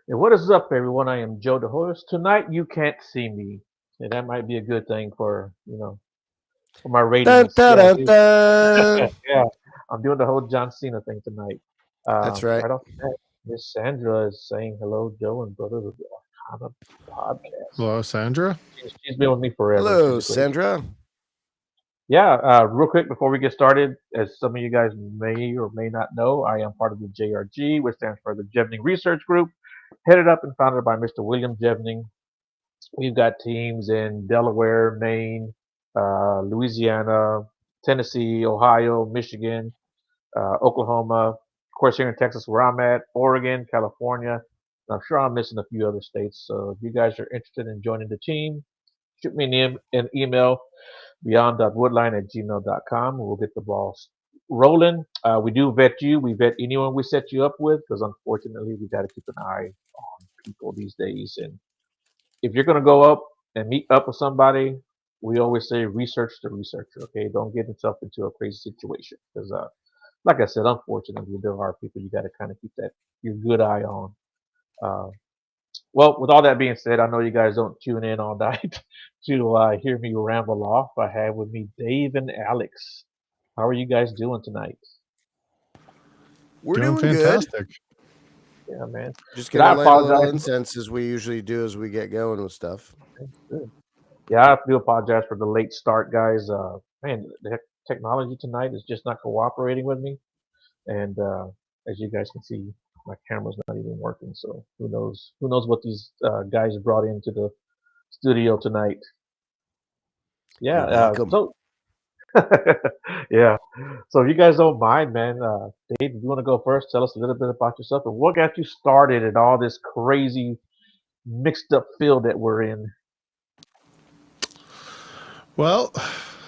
And what is up, everyone? I am Joe the host. Tonight you can't see me, and that might be a good thing for for my Dun, ratings. dun, Yeah, dun, dude. dun. Yeah, I'm doing the whole John Cena thing tonight. That's right. Right off the bat, Miss Sandra is saying hello, Joe and brother of the Arcana podcast. Hello, Sandra. She's been with me forever. She's Hello, a great. Sandra. Yeah, real quick before we get started, as some of you guys may or may not know, I am part of the JRG, which stands for the Jevning Research Group, headed up and founded by Mr. William Jevning. We've got teams in Delaware, Maine, Louisiana, Tennessee, Ohio, Michigan, Oklahoma, of course, here in Texas, where I'm at, Oregon, California. And I'm sure I'm missing a few other states. So if you guys are interested in joining the team, shoot me an email beyond.woodline@gmail.com. We'll get the ball rolling. We do vet you. We vet anyone we set you up with because unfortunately, we got to keep an eye on people these days. And if you're going to go up and meet up with somebody, we always say research the researcher. Okay, don't get yourself into a crazy situation because, like I said, unfortunately, there are people you got to kind of keep that your good eye on. Uh, well, with all that being said, I know you guys don't tune in all night to hear me ramble off. I have with me Dave and Alex. How are you guys doing tonight? We're Doing doing good. fantastic. Yeah, man. Just And gonna I light a little apologize. incense as we usually do as we get going with stuff. Good. Yeah, I do apologize for the late start, guys. Man, the technology tonight is just not cooperating with me, and as you guys can see, my camera's not even working. So who knows? Who knows what these guys brought into the studio tonight? Yeah. You're welcome. So yeah. So if you guys don't mind, man, Dave, if you want to go first, tell us a little bit about yourself and what got you started in all this crazy mixed up field that we're in. Well,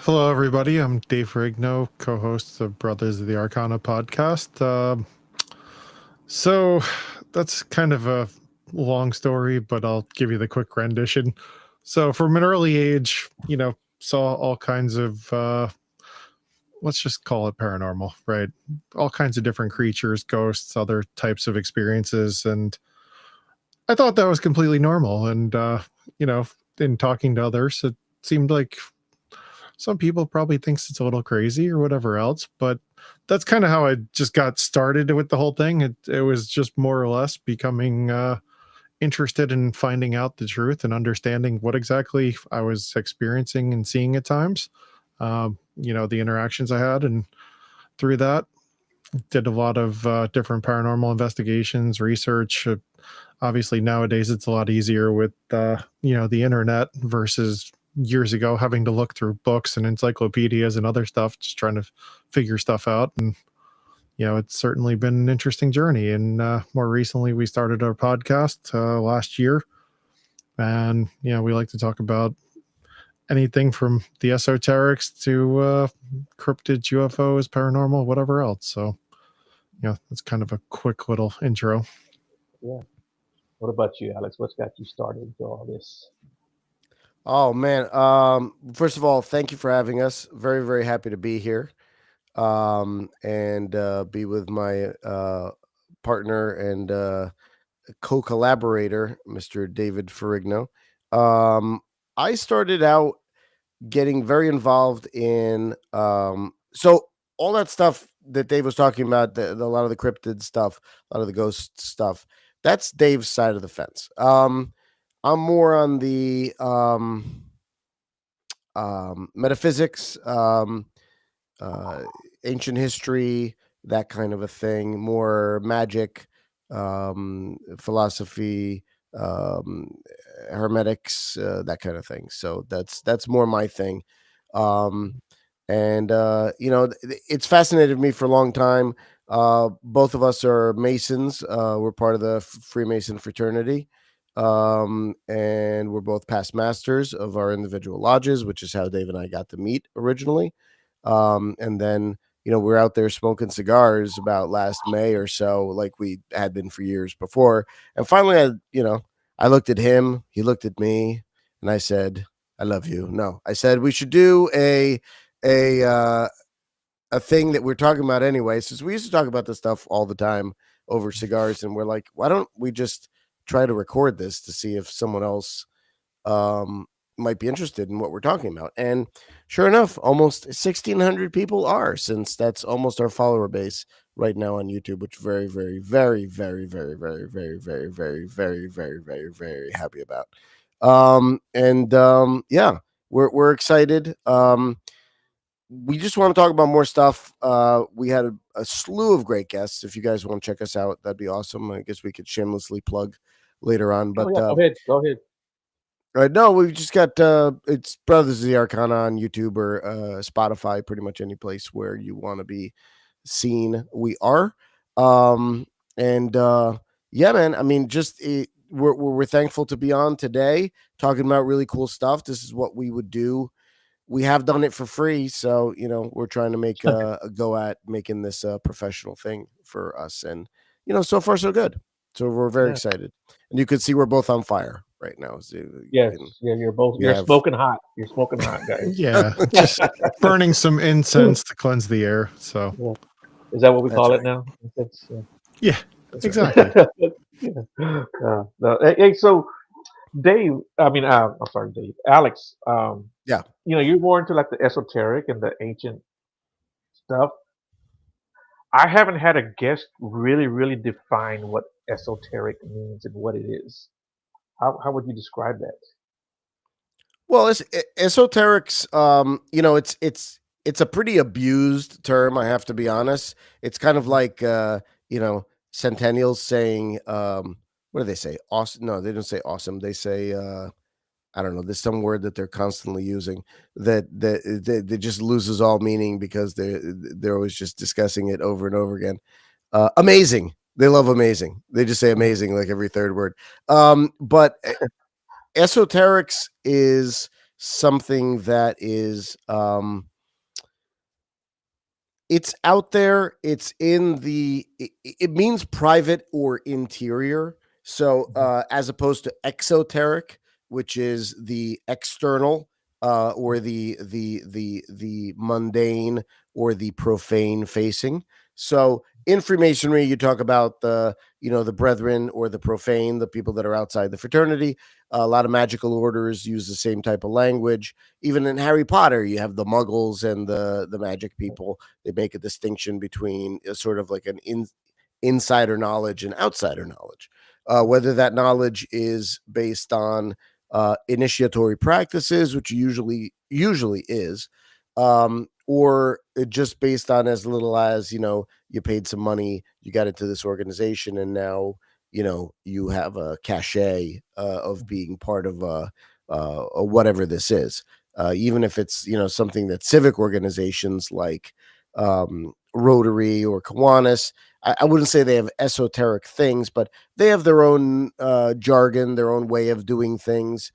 hello, everybody. I'm Dave Ferrigno, co host of Brothers of the Arcana podcast. So that's kind of a long story, but I'll give you the quick rendition. So, from an early age, saw all kinds of, let's just call it paranormal, right? All kinds of different creatures, ghosts, other types of experiences. And I thought that was completely normal. And, you know, in talking to others, it seemed like some people probably thinks it's a little crazy or whatever else, but that's kind of how I just got started with the whole thing. It was just more or less becoming interested in finding out the truth and understanding what exactly I was experiencing and seeing at times. The interactions I had, and through that, did a lot of different paranormal investigations, research. Obviously, nowadays it's a lot easier with the internet versus years ago having to look through books and encyclopedias and other stuff, just trying to figure stuff out. And it's certainly been an interesting journey. And more recently, we started our podcast last year, and we like to talk about anything from the esoterics to cryptids, UFOs, paranormal, whatever else. So that's kind of a quick little intro. Yeah. What about you, Alex? What's got you started into all this? Oh man. First of all, thank you for having us. Very, very happy to be here. And be with my partner and co-collaborator, Mr. David Ferrigno. I started out getting very involved in so all that stuff that Dave was talking about, a lot of the cryptid stuff, a lot of the ghost stuff, that's Dave's side of the fence. I'm more on the metaphysics, uh, ancient history, that kind of a thing, more magic, philosophy, um, hermetics, that kind of thing. So that's more my thing. Um, and it's fascinated me for a long time. Both of us are Masons. We're part of the Freemason fraternity. And we're both past masters of our individual lodges, which is how Dave and I got to meet originally. And then, we're out there smoking cigars about last May or so, like we had been for years before. And finally, I looked at him, he looked at me, and I said, I love you. No, I said, we should do a, uh, a thing that we're talking about anyway, since we used to talk about this stuff all the time over cigars. And we're like, why don't we just try to record this to see if someone else might be interested in what we're talking about. And sure enough, almost 1,600 people are, since that's almost our follower base right now on YouTube, which very, very, very, very, very, very, very, very, very, very, very, very, very happy about. Yeah, we're excited. We just want to talk about more stuff. We had a slew of great guests. If you guys want to check us out, that'd be awesome. I guess we could shamelessly plug later on, Oh but yeah, go ahead. Go ahead. no, we've just got it's Brothers of the Arcana on YouTube or Spotify, pretty much any place where you want to be seen. We are, and yeah, man. I mean, we're thankful to be on today, talking about really cool stuff. This is what we would do. We have done it for free, so we're trying to make a go at making this a professional thing for us, and so far so good. So we're very Yeah. excited, and you can see we're both on fire right now. So you Yes. can- Yeah. You're both. we You're have- smoking hot. You're smoking hot, guys. Yeah, just burning some incense to cleanse the air. So Yeah. Is that what we That's call right. it now? It's, yeah, That's right. exactly. yeah. No. Hey, so Dave, I'm sorry, Dave. Alex, Yeah. you're more into like the esoteric and the ancient stuff. I haven't had a guest really, really define what esoteric means and what it is. How would you describe that? Well, esoterics, it's a pretty abused term. I have to be honest. It's kind of like centennials saying, what do they say? Awesome? No, they don't say awesome. They say, I don't know. There's some word that they're constantly using that just loses all meaning because they're always just discussing it over and over again. Amazing. They love amazing. They just say amazing like every third word. But esoterics is something that is it's out there. It's in it means private or interior. So as opposed to exoteric, which is the external or the mundane or the profane facing. So in Freemasonry, you talk about the brethren or the profane, the people that are outside the fraternity. A lot of magical orders use the same type of language. Even in Harry Potter, you have the Muggles and the magic people. They make a distinction between sort of like an insider knowledge and outsider knowledge. Whether that knowledge is based on initiatory practices, which usually is, or just based on as little as you paid some money, you got into this organization, and now you have a cachet of being part of whatever this is. Even if it's something that civic organizations like Rotary or Kiwanis, I wouldn't say they have esoteric things, but they have their own jargon, their own way of doing things,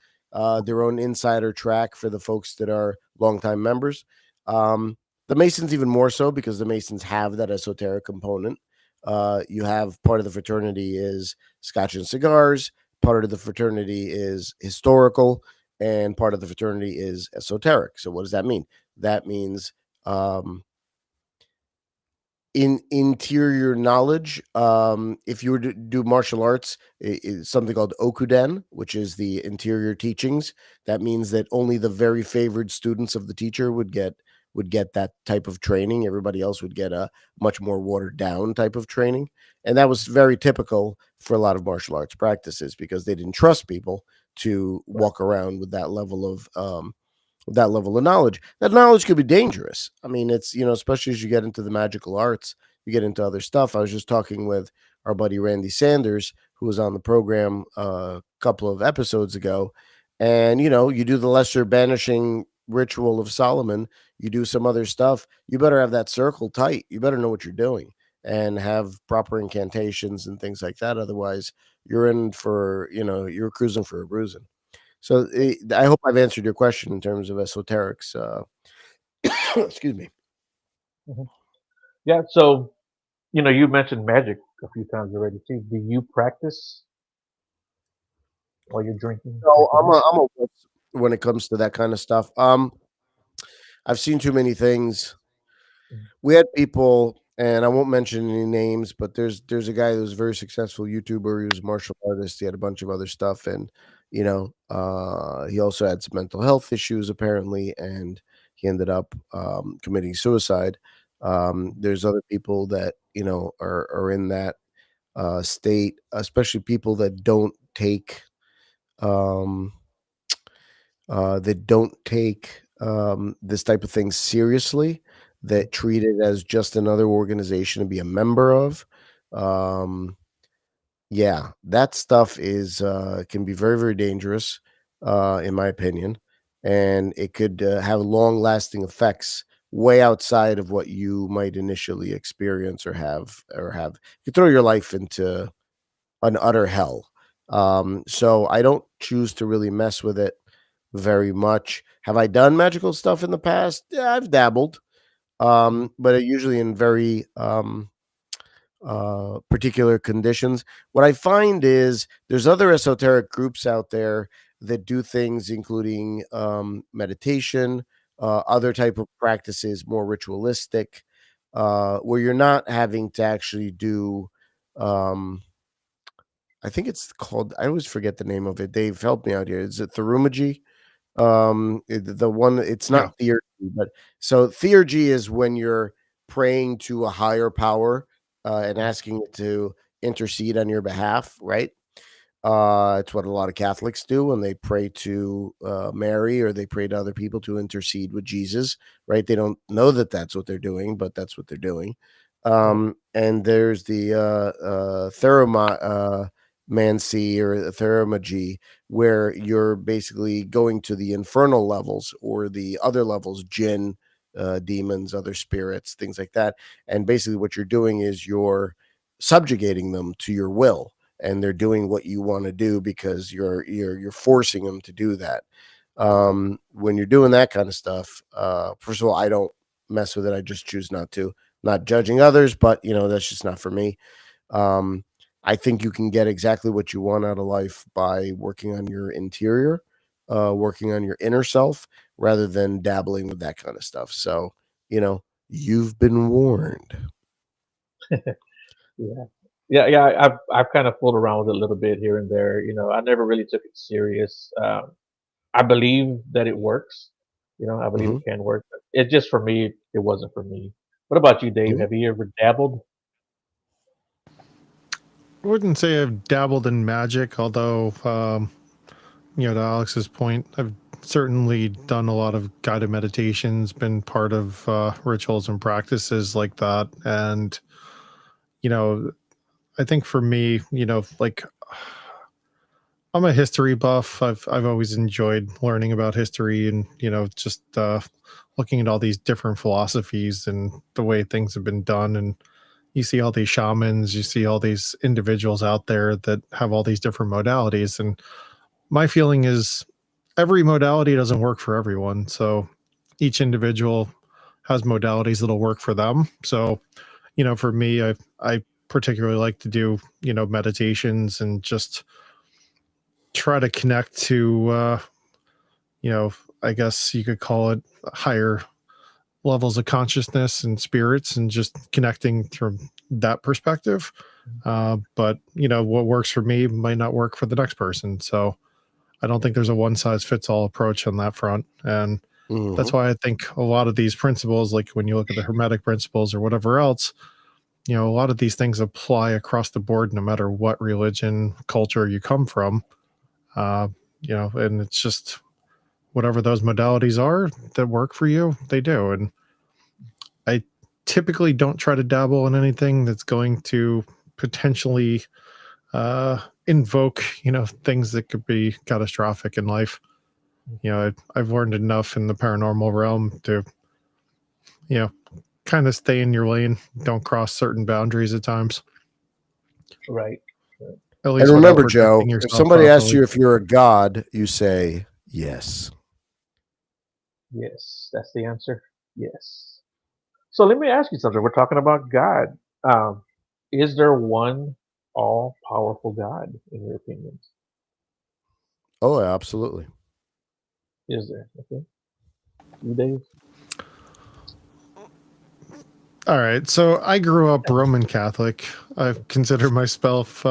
their own insider track for the folks that are longtime members. The Masons even more so because the Masons have that esoteric component. You have part of the fraternity is Scotch and cigars, part of the fraternity is historical, and part of the fraternity is esoteric. So what does that mean? That means in interior knowledge. If you were to do martial arts, it's something called okuden, which is the interior teachings. That means that only the very favored students of the teacher would get that type of training. Everybody else would get a much more watered down type of training. And that was very typical for a lot of martial arts practices because they didn't trust people to walk around with that level of knowledge. That knowledge could be dangerous. I mean, it's, especially as you get into the magical arts, you get into other stuff. I was just talking with our buddy Randy Sanders, who was on the program a couple of episodes ago. And, you do the lesser banishing ritual of Solomon, you do some other stuff. You better have that circle tight. You better know what you're doing and have proper incantations and things like that. Otherwise, you're in for, you're cruising for a bruising. So I hope I've answered your question in terms of esoterics. Excuse me. Mhm. Yeah. So, you mentioned magic a few times already too. Do you practice while you're drinking? So I'm a wuss when it comes to that kind of stuff. I've seen too many things. Mm. We had people and I won't mention any names, but there's a guy who's a very successful YouTuber. He was a martial artist. He had a bunch of other stuff, and he also had some mental health issues apparently, and he ended up committing suicide. There's other people that are in that state, especially people um, that don't take this type of thing seriously, that treat it as just another organization to be a member of. Um, yeah, that stuff is can be very, very dangerous, in my opinion, and it could have long lasting effects way outside of what you might initially experience or have. You could throw your life into an utter hell. So I don't choose to really mess with it very much. Have I done magical stuff in the past? Yeah, I've dabbled, but usually in very particular conditions. What I find is there's other esoteric groups out there that do things, including meditation, other type of practices, more ritualistic, where you're not having to actually do. Um, I think it's called. I always forget the name of it. They've helped me out here. Is it Therumagy? The one, it's Yeah. not theurgy, but so theurgy is when you're praying to a higher power and asking it to intercede on your behalf, right? It's what a lot of Catholics do when they pray to Mary, or they pray to other people to intercede with Jesus, right? They don't know that that's what they're doing, but that's what they're doing. And there's the theromancy or theromagy, where you're basically going to the infernal levels or the other levels, jinn, demons, other spirits, things like that. And basically, what you're doing is you're subjugating them to your will, and they're doing what you want to do because you're forcing them to do that. When you're doing that kind of stuff, first of all, I don't mess with it. I just choose not to. Not judging others, but that's just not for me. Um, I think you can get exactly what you want out of life by working on your interior, working on your inner self, rather than dabbling with that kind of stuff. So, you've been warned. Yeah. Yeah. I've kind of fooled around with it a little bit here and there. I never really took it serious. I believe that it works. I believe Hmm. it can work. But it just for me, it wasn't for me. What about you, Dave? Hmm. Have you ever dabbled? I wouldn't say I've dabbled in magic, although, to Alex's point, I've certainly done a lot of guided meditations, been part of rituals and practices like that. And, you know, I think for me, like I'm a history buff. I've always enjoyed learning about history and, just looking at all these different philosophies and the way things have been done. And you see all these shamans, you see all these individuals out there that have all these different modalities. And my feeling is every modality doesn't work for everyone. So each individual has modalities that'll work for them. So, for me, I particularly like to do, meditations and just try to connect to you know, I guess you could call it higher levels of consciousness and spirits, and just connecting from that perspective. But what works for me might not work for the next person. So I don't think there's a one size fits all approach on that front. And Hmm. that's why I think a lot of these principles, like when you look at the Hermetic principles or whatever else, a lot of these things apply across the board, no matter what religion, culture you come from. Uh, and it's just whatever those modalities are that work for you, they do. And I typically don't try to dabble in anything that's going to potentially invoke, things that could be catastrophic in life. I've learned enough in the paranormal realm to, you know, kind of stay in your lane. Don't cross certain boundaries at times, Right. at And least without remember, protecting Joe, if yourself somebody asks properly. you if you're a god, you say yes. Yes, that's the answer. Yes. So let me ask you something. We're talking about God. Um, is there one all-powerful God in your opinions? Oh, absolutely. Is there? Okay. You, Dave? All right. So I grew up Roman Catholic. I consider myself,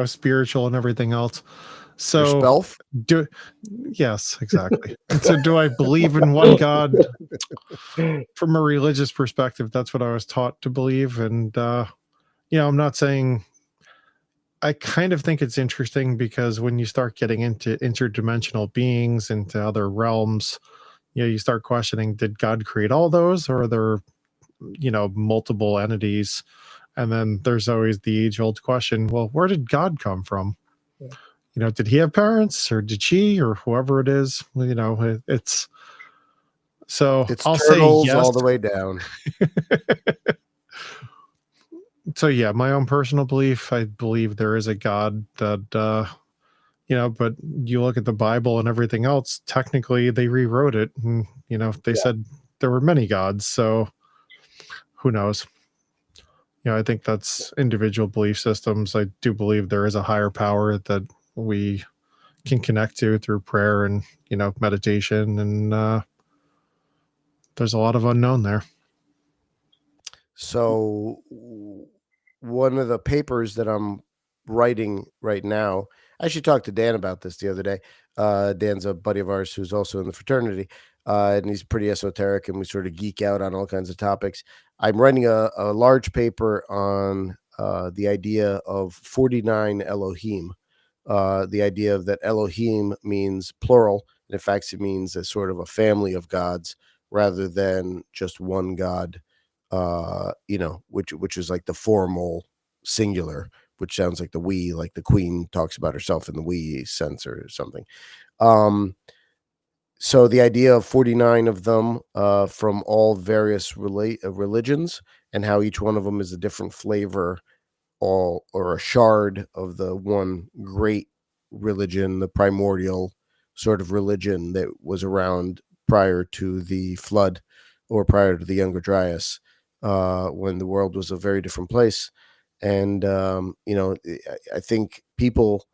spiritual and everything else. Your So spelf? do yes, exactly. So do I believe in one God? From a religious perspective, that's what I was taught to believe. And I'm not saying I kind of think it's interesting because when you start getting into interdimensional beings, into other realms, you start questioning, did God create all those, or are there, multiple entities? And then there's always the age old question, well, where did God come from? Yeah. Did he have parents, or did she, or whoever it is? It's so It's I'll say turtles yes. all the way down. So yeah, my own personal belief, I believe there is a God that but you look at the Bible and everything else, technically they rewrote it, and they Yeah. said there were many gods, so who knows. I think that's individual belief systems. I do believe there is a higher power that we can connect to through prayer and meditation, and there's a lot of unknown there. So one of the papers that I'm writing right now, I actually talked to Dan about this the other day. Dan's a buddy of ours who's also in the fraternity, and he's pretty esoteric, and we sort of geek out on all kinds of topics. I'm writing a large paper on the idea of 49 Elohim. The idea of that Elohim means plural, and in fact, it means a sort of a family of gods rather than just one god. Which is like the formal singular, which sounds like the we, like the queen talks about herself in the we sense or something. So the idea of 49 of them from all various religions, and how each one of them is a different flavor, all or a shard of the one great religion, the primordial sort of religion that was around prior to the flood or prior to the Younger Dryas, when the world was a very different place. And I think people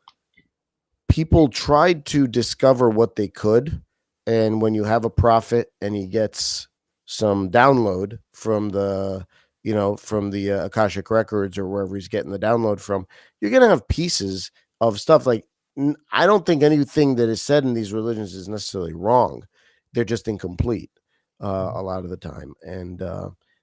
tried to discover what they could, and when you have a prophet and he gets some download from the Akashic records or wherever he's getting the download from, you're going to have pieces of stuff like I don't think anything that is said in these religions is necessarily wrong. They're just incomplete a lot of the time. And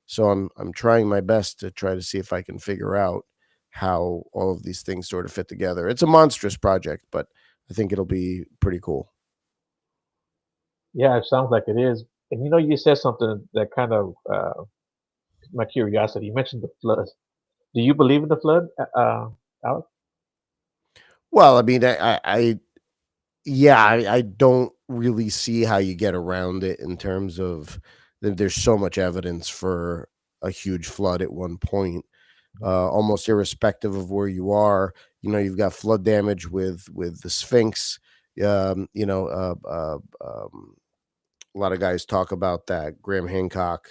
so I'm trying my best to try to see if I can figure out how all of these things sort of fit together. It's a monstrous project, but I think it'll be pretty cool. Yeah, it sounds like it is. And you said something that kind of my curiosity. You mentioned the flood. Do you believe in the flood, Alex? Well, I mean, yeah, I don't really see how you get around it in terms of there's so much evidence for a huge flood at one point, almost irrespective of where you are. You've got flood damage with the Sphinx. Um, you know, a lot of guys talk about that. Graham Hancock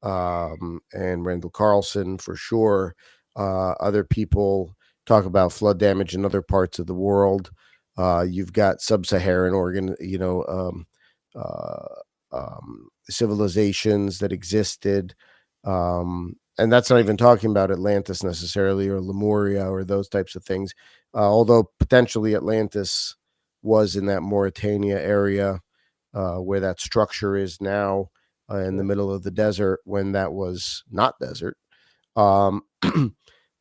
and Randall Carlson for sure. Other people talk about flood damage in other parts of the world. You've got sub-Saharan uh, civilizations that existed. And that's not even talking about Atlantis necessarily, or Lemuria, or those types of things. Although potentially Atlantis was in that Mauritania area, where that structure is now, in the middle of the desert, when that was not desert. Um,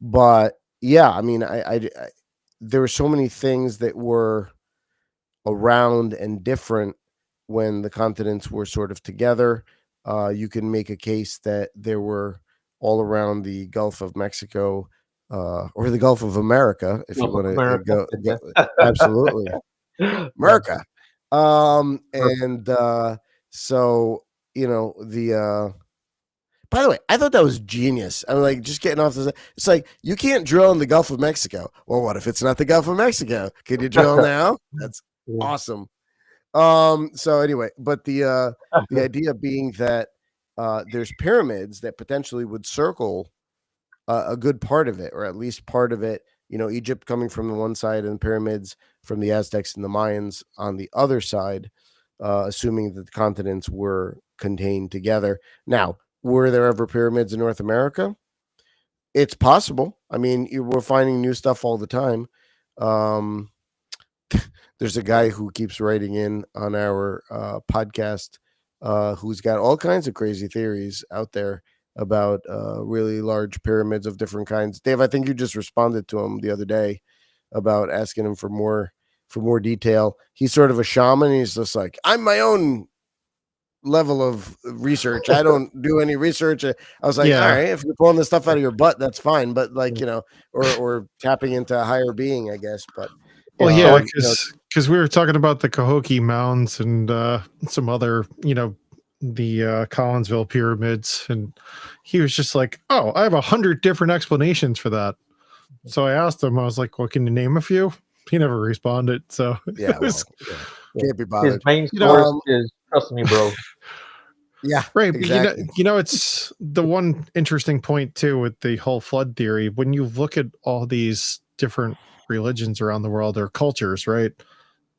but yeah, I mean, there were so many things that were around and different when the continents were sort of together. You can make a case that there were all around the Gulf of Mexico, or the Gulf of America, if you Gulf want of to America. go absolutely. Yeah. America. Perfect. And so by the way, I thought that was genius. I'm like, just getting off this. It's like, you can't drill in the Gulf of Mexico. Well, what if it's not the Gulf of Mexico? Can you drill now? That's Yeah. awesome. So anyway, but the idea being that there's pyramids that potentially would circle a good part of it, or at least part of it. Egypt coming from the one side, and the pyramids from the Aztecs and the Mayans on the other side, assuming that the continents were contained together. Now, were there ever pyramids in North America? It's possible. I mean, we're finding new stuff all the time. Um, there's a guy who keeps writing in on our podcast who's got all kinds of crazy theories out there about really large pyramids of different kinds. Dave, I think you just responded to him the other day about asking him for more detail. He's sort of a shaman. He's just like, I'm my own level of research. I don't do any research. I was like, all right, if you're pulling this stuff out of your butt, that's fine. But like, or tapping into a higher being, I guess. But well, yeah, because we were talking about the Cahokia Mounds and some other, the Collinsville pyramids, and he was just like, "Oh, I have 100 different explanations for that." So I asked him, I was like, "Well, can you name a few?" He never responded. So yeah, can't be bothered. His main source is trust me, bro. Yeah, right. Exactly. But it's the one interesting point too with the whole flood theory. When you look at all these different religions around the world or cultures, right?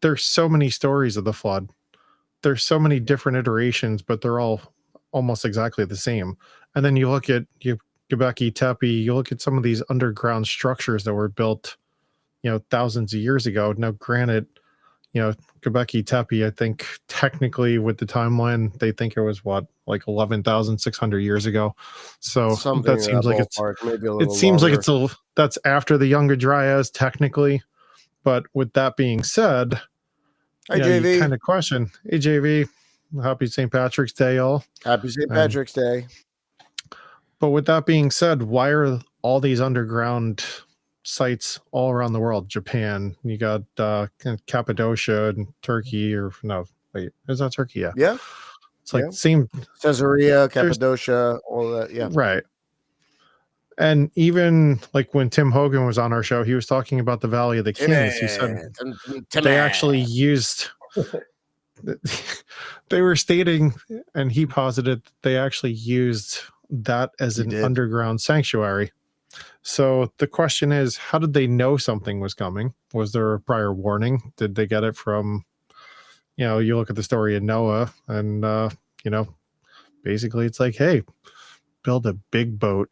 There's so many stories of the flood. There's so many different iterations, but they're all almost exactly the same. And then you look at Göbekli Tepe, you look at some of these underground structures that were built, thousands of years ago. Now, granted, Göbekli Tepe, I think technically with the timeline, they think it was like 11,600 years ago. So something that seems like that's after the Younger Dryas technically. But with that being said, you kind of question, hey JV, happy St. Patrick's Day, y'all. Happy St. Patrick's Day. But with that being said, why are all these underground sites all around the world? Japan, you got Cappadocia and Turkey, or no, wait, is that Turkey? Yeah. It's like same Caesarea, Cappadocia, all that. Yeah. Right. And even like when Tim Hogan was on our show, he was talking about the Valley of the Kings. He said they actually used, they were stating, and he posited they actually used that as an underground sanctuary. So the question is, how did they know something was coming? Was there a prior warning? Did they get it from, you look at the story of Noah and, basically it's like, hey, build a big boat.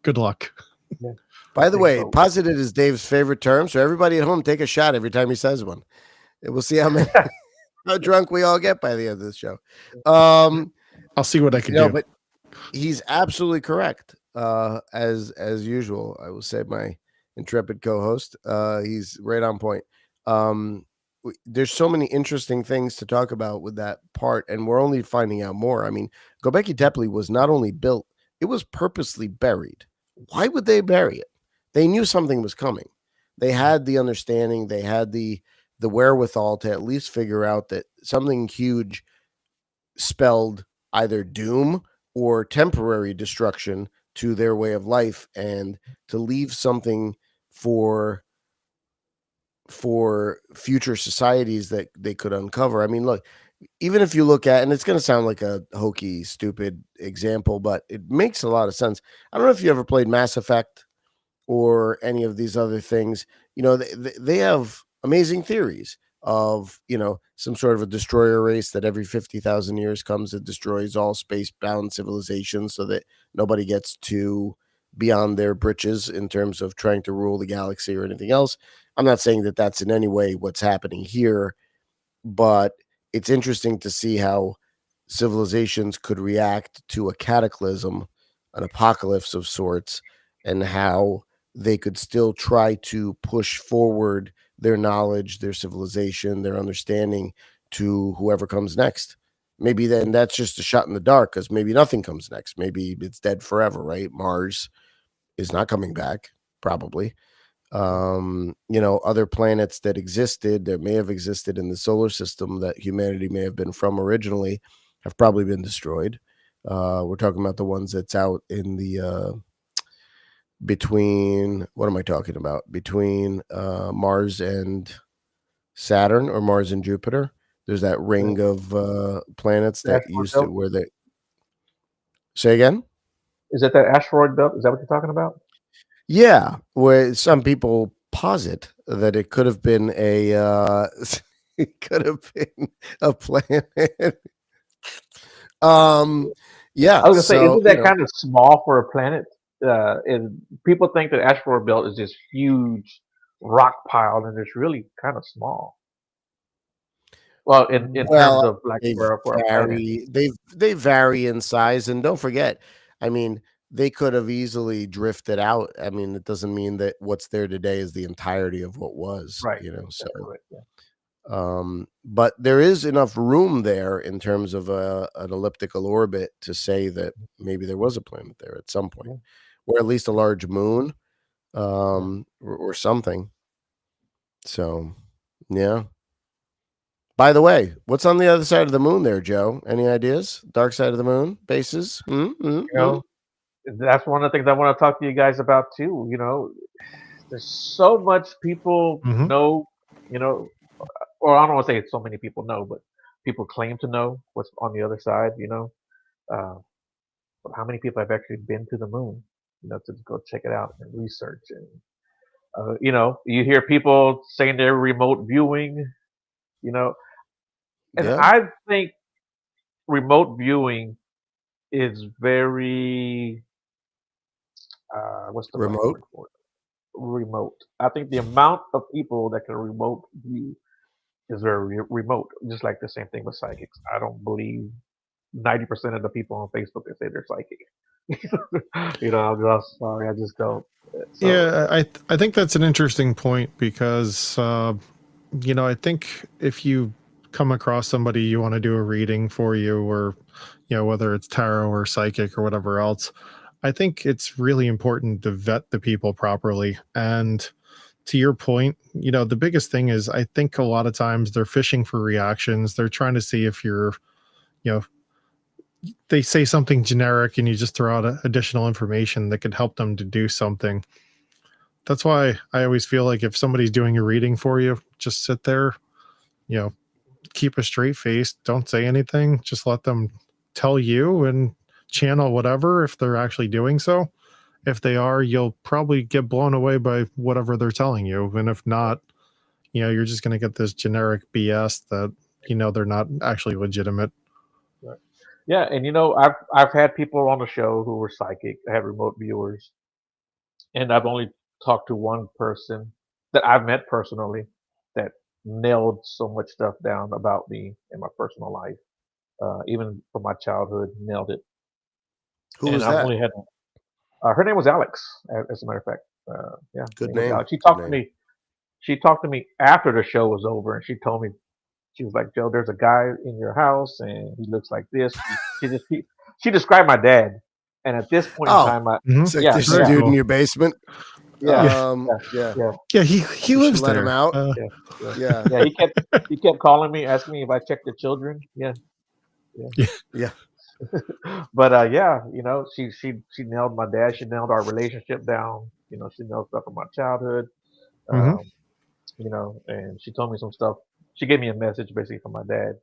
Good luck. Yeah. By the way, positive is Dave's favorite term. So everybody at home, take a shot every time he says one. We'll see how drunk we all get by the end of this show. I'll see what I can do. But he's absolutely correct. As usual, I will say my intrepid co-host. He's right on point. There's so many interesting things to talk about with that part, and we're only finding out more. I mean, Göbekli Tepe was not only built, it was purposely buried. Why would they bury it? They knew something was coming. They had the understanding, they had the wherewithal to at least figure out that something huge spelled either doom or temporary destruction to their way of life, and to leave something for future societies that they could uncover. I mean, look, even if you look at, and it's going to sound like a hokey, stupid example, but it makes a lot of sense. I don't know if you ever played Mass Effect or any of these other things. They have amazing theories of, some sort of a destroyer race that every 50,000 years comes and destroys all space-bound civilizations so that nobody gets too beyond their britches in terms of trying to rule the galaxy or anything else. I'm not saying that that's in any way what's happening here, but it's interesting to see how civilizations could react to a cataclysm, an apocalypse of sorts, and how they could still try to push forward their knowledge, their civilization, their understanding to whoever comes next. Maybe then that's just a shot in the dark, because maybe nothing comes next. Maybe it's dead forever, right? Mars is not coming back, probably. Other planets that existed, that may have existed in the solar system that humanity may have been from originally, have probably been destroyed. We're talking about the ones that's out in the between, what am I talking about? Between Mars and Saturn, or Mars and Jupiter. There's that ring of planets that used to, where they, say again? Is that asteroid belt? Is that what you're talking about? Yeah, where some people posit that it could have been it could have been a planet. Yeah. I was gonna say, So isn't that kind of small for a planet? And people think that asteroid belt is this huge rock pile, and it's really kind of small. Well, in terms well, of like they for a planet, vary. They vary in size, and don't forget. I mean, they could have easily drifted out. I mean, it doesn't mean that what's there today is the entirety of what was. right? You know, so That's correct. Yeah. but there is enough room there in terms of an elliptical orbit to say that maybe there was a planet there at some point, Yeah. or at least a large moon, Yeah. or something. So, yeah. By the way, what's on the other side of the moon there, Joe? Any ideas? Dark side of the moon bases? You know, that's one of the things I want to talk to you guys about too. There's so much people Hmm. know. You know, or I don't want to say so many people know, but people claim to know what's on the other side. Uh, but how many people have actually been to the moon? To go check it out and research and you hear people saying they're remote viewing. You know, and Yeah, I think remote viewing is very what's the right remote. word for it? Remote. I think the amount of people that can remote view is very remote. Just like the same thing with psychics. I don't believe 90% of the people on Facebook that say they're psychic. I'm just sorry, I just don't. So Yeah, I think that's an interesting point because I think if you come across somebody you want to do a reading for you, or whether it's tarot or psychic or whatever else, I think it's really important to vet the people properly. And to your point, the biggest thing is I think a lot of times they're fishing for reactions. They're trying to see if you know, they say something generic and you just throw out additional information that could help them to do something. That's why I always feel like if somebody's doing a reading for you, just sit there, you know, keep a straight face, don't say anything, just let them tell you and channel whatever if they're actually doing so. If they are, you'll probably get blown away by whatever they're telling you. And if not, you're just going to get this generic BS that, they're not actually legitimate. right. Yeah, and I've had people on the show who were psychic. I had remote viewers, and I've only talked to one person that I've met personally that nailed so much stuff down about me in my personal life, even from my childhood, nailed it. Who And was I've that? only had her name was Alex, as a matter of fact. Yeah, her Good name was name. Alex. She Good talked to name. me. She talked to me after the show was over, and she told me she was like, "Joe, there's a guy in your house, and he looks like this." She described my dad, and at this point in Oh, time, Hmm. it's like yeah, there's a Very yeah, dude in cool. your basement. yeah, yeah, Yeah. yeah, Yeah, he You should lives let him there. out. yeah, yeah, Yeah. yeah. He kept calling me, asking me if I checked the children. Yeah, yeah. Yeah. Yeah. But yeah, she nailed my dad. She nailed our relationship down. She nailed stuff from my childhood. Hmm. Um, and she told me some stuff. She gave me a message basically from my dad.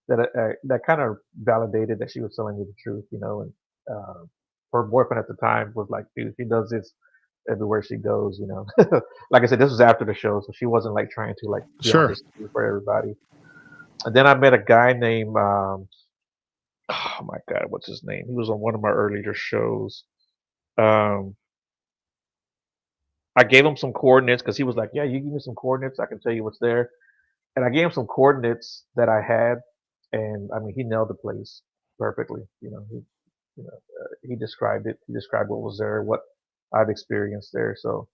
That kind of validated that she was telling me the truth. And uh, her boyfriend at the time was like, dude, she does this everywhere she goes. Like I said, this was after the show, so she wasn't like trying to like be on Sure. this for everybody. And then I met a guy named oh my god, what's his name? He was on one of my earlier shows. Um, I gave him some coordinates because he was like, "Yeah, you give me some coordinates, I can tell you what's there." And I gave him some coordinates that I had, and I mean, he nailed the place perfectly. He described it. He described what was there, what I've experienced there. So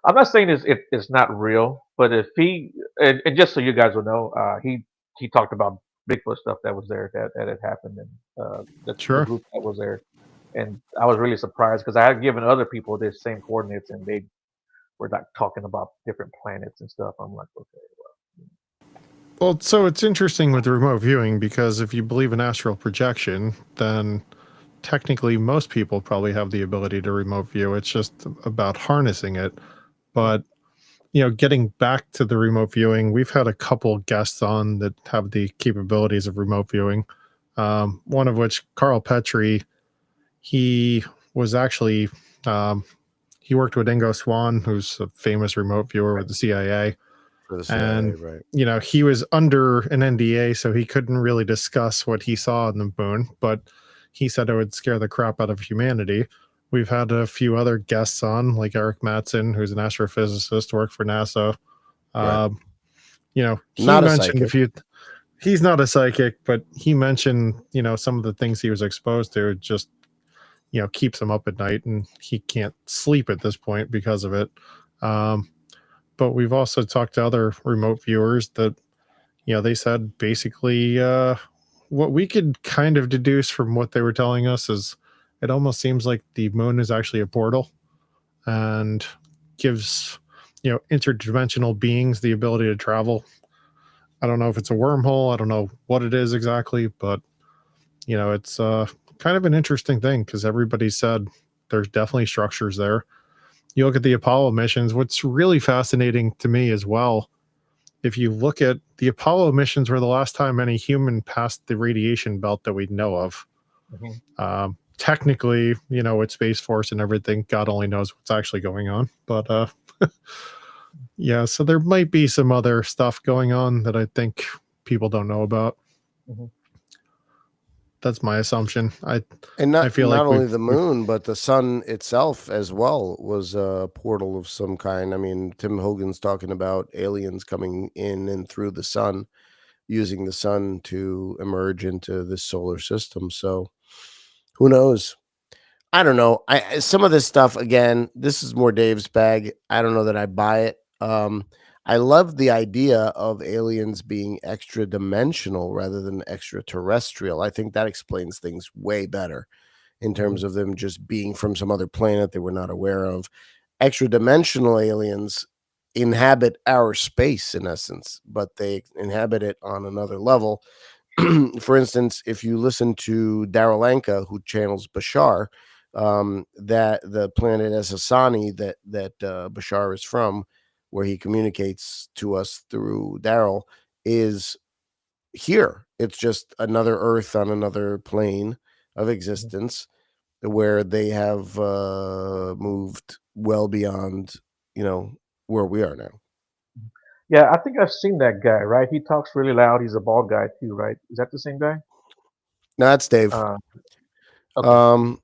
I'm not saying it's not real, but if he and just so you guys will know, he talked about Bigfoot stuff that was there that had happened, and the Sure. group that was there. And I was really surprised because I had given other people the same coordinates, and they were like talking about different planets and stuff. I'm like, okay, Well, so it's interesting with the remote viewing because if you believe in astral projection, then technically most people probably have the ability to remote view. It's just about harnessing it. well, But, getting back to the remote viewing, we've had a couple guests on that have the capabilities of remote viewing. One of which, Carl Petrie, he was actually, um, he worked with Ingo Swann, who's a famous remote viewer with the CIA. For the CIA, And, right? he was under an NDA, so he couldn't really discuss what he saw on the moon. But he said it would scare the crap out of humanity. We've had a few other guests on, like Eric Matson, who's an astrophysicist, worked for NASA. Right. You know, he Not a mentioned psychic. he's not a psychic, but he mentioned, you know, some of the things he was exposed to just, you know, keeps him up at night, and he can't sleep at this point because of it. But we've also talked to other remote viewers that, you know, they said basically what we could kind of deduce from what they were telling us is it almost seems like the moon is actually a portal and gives, you know, interdimensional beings the ability to travel. I don't know if it's a wormhole. I don't know what it is exactly, but, you know, it's kind of an interesting thing because everybody said there's definitely structures there. You look at the Apollo missions, what's really fascinating to me as well, if you look at the Apollo missions were the last time any human passed the radiation belt that we know of. Technically, you know, with Space Force and everything, God only knows what's actually going on. But yeah, so there might be some other stuff going on that I think people don't know about. That's my assumption. And I feel like only the moon, but the sun itself as well was a portal of some kind. I mean, Tim Hogan's talking about aliens coming in and through the sun, using the sun to emerge into this solar system. So who knows? I don't know. Some of this stuff, again, this is more Dave's bag. I don't know that I buy it. I love the idea of aliens being extra dimensional rather than extraterrestrial. I think that explains things way better in terms of them just being from some other planet that we're not aware of. Extra dimensional aliens inhabit our space in essence, but they inhabit it on another level. For instance, if you listen to Darryl Anka, who channels Bashar, that the planet Esasani that Bashar is from, where he communicates to us through Daryl, is here. It's just another Earth on another plane of existence where they have moved well beyond, you know, where we are now. Yeah, I think I've seen that guy, right? He talks really loud. He's a bald guy too, right? Is that the same guy? No, that's Dave. Okay. Um,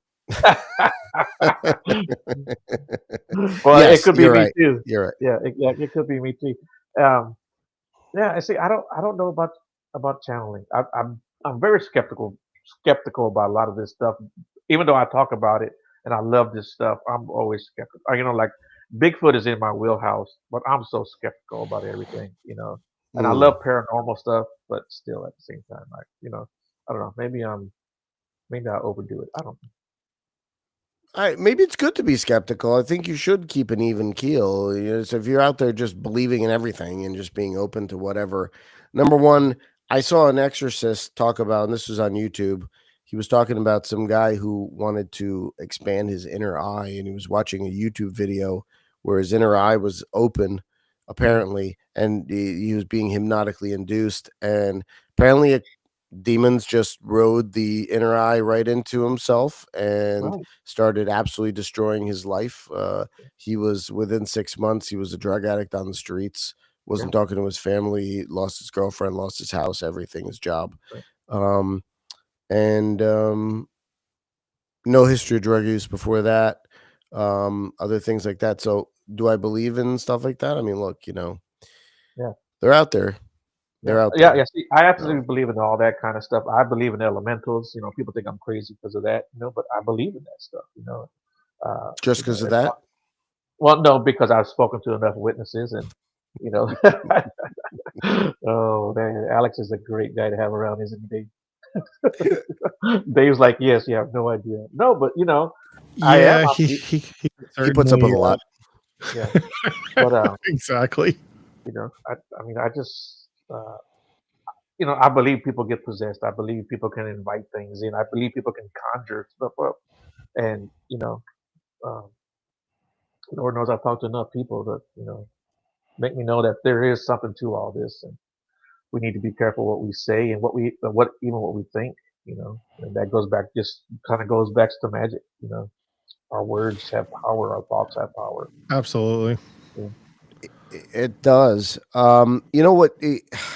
Well, it yes, could be you're me right. too. You're right. Yeah, it could be me too. Yeah, I see. I don't know about channeling. I'm very skeptical about a lot of this stuff. Even though I talk about it and I love this stuff, I'm always skeptical. You know, like Bigfoot is in my wheelhouse, but I'm so skeptical about everything. You know, and I love Mm. paranormal stuff, but still at the same time, like you know, I don't know. Maybe I overdo it. I don't know. Maybe it's good to be skeptical. I think you should keep an even keel. You know, so if you're out there just believing in everything and just being open to whatever. Number one, I saw an exorcist talk about, and this was on YouTube. He was talking about some guy who wanted to expand his inner eye, and he was watching a YouTube video where his inner eye was open, apparently, and he was being hypnotically induced. And apparently, demons just rode the inner eye right into himself and Right. started absolutely destroying his life. He was within 6 months, he was a drug addict on the streets, Yeah. wasn't talking to his family, lost his girlfriend, lost his house, everything, his job. Right. Um, and No history of drug use before that. Other things like that. So do I believe in stuff like that? I mean, look, you know, Yeah. they're out there. Yeah, They're out yeah, there. yeah. See, I You know? absolutely believe in all that kind of stuff. I believe in elementals. You know, people think I'm crazy because of that. You know, but I believe in that stuff. Just because of It's that? not, well, no, because I've spoken to enough witnesses, and you know, oh man, Alex is a great guy to have around, isn't he, Dave? Dave's like, yes, you have no idea. No, but you know, I am. yeah, he He puts up with certainly a lot. Yeah, but exactly. you know, I mean, I just. You know, I believe people get possessed. I believe people can invite things in. I believe people can conjure stuff up. And, um, Lord knows I've talked to enough people that, make me know that there is something to all this. And we need to be careful what we say and what we think, and that goes back, just kind of goes back to magic. Our words have power. Our thoughts have power. Absolutely. Yeah. It does. You know what?